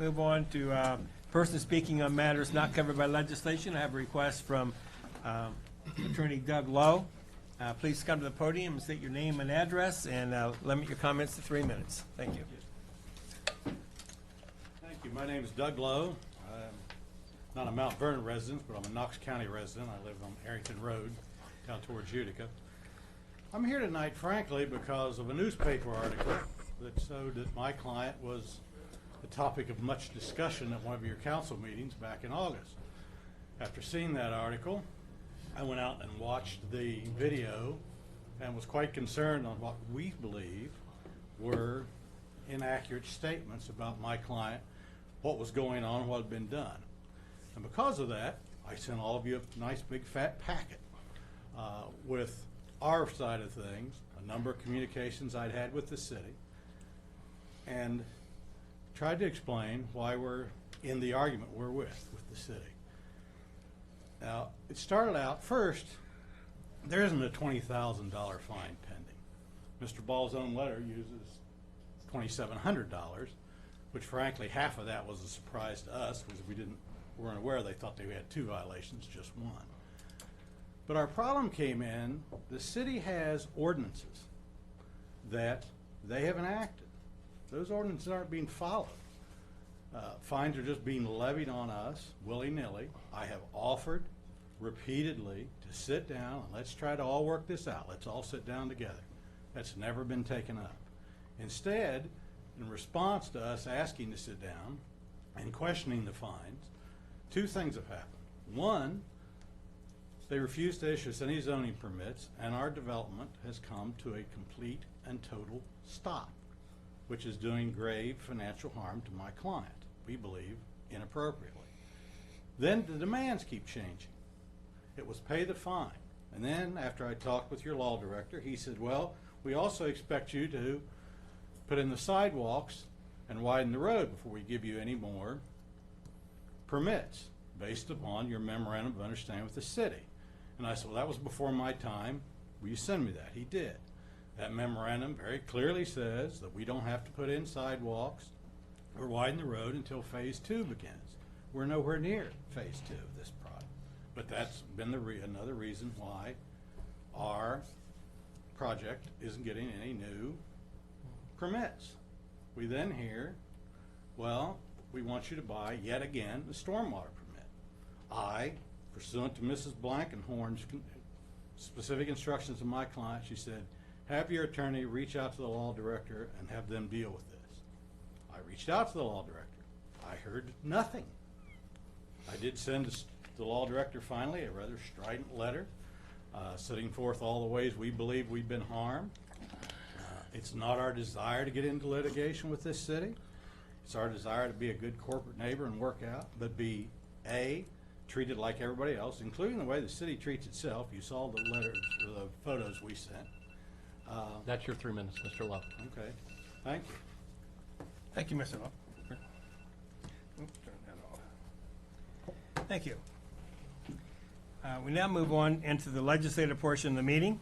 move on to person speaking on matters not covered by legislation. I have a request from Attorney Doug Lowe. Please come to the podium and state your name and address, and limit your comments to 3 minutes. Thank you. Thank you. My name is Doug Lowe. I'm not a Mount Vernon resident, but I'm a Knox County resident. I live on Arrington Road, down towards Utica. I'm here tonight, frankly, because of a newspaper article that showed that my client was the topic of much discussion at one of your council meetings back in August. After seeing that article, I went out and watched the video and was quite concerned on what we believe were inaccurate statements about my client, what was going on, what had been done. And because of that, I sent all of you a nice big fat packet with our side of things, a number of communications I'd had with the city, and tried to explain why we're in the argument we're with the city. Now, it started out first, there isn't a $20,000 fine pending. Mr. Ball's own letter uses $2,700, which frankly half of that was a surprise to us because we weren't aware. They thought they had 2 violations, just 1. But our problem came in, the city has ordinances that they have enacted. Those ordinances aren't being followed. Fines are just being levied on us willy-nilly. I have offered repeatedly to sit down and let's try to all work this out. Let's all sit down together. That's never been taken up. Instead, in response to us asking to sit down and questioning the fines, 2 things have happened. One, they refused to issue us any zoning permits, and our development has come to a complete and total stop, which is doing grave financial harm to my client, we believe inappropriately. Then the demands keep changing. It was pay the fine. And then after I talked with your law director, he said, well, we also expect you to put in the sidewalks and widen the road before we give you any more permits based upon your memorandum of understanding with the city. And I said, well, that was before my time. Will you send me that? He did. That memorandum very clearly says that we don't have to put in sidewalks or widen the road until phase 2 begins. We're nowhere near phase 2 of this project. But that's been another reason why our project isn't getting any new permits. We then hear, well, we want you to buy yet again the stormwater permit. I, pursuant to Mrs. Blankenhorn's specific instructions to my client, she said, have your attorney reach out to the law director and have them deal with this. I reached out to the law director. I heard nothing. I did send the law director finally a rather strident letter setting forth all the ways we believe we've been harmed. It's not our desire to get into litigation with this city. It's our desire to be a good corporate neighbor and work out, but be A, treated like everybody else, including the way the city treats itself. You saw the letters or the photos we sent. That's your 3 minutes, Mr. Lowe. Okay, thank you. Thank you, Mr. Lowe. Oops, turn that off. Thank you. We now move on into the legislative portion of the meeting.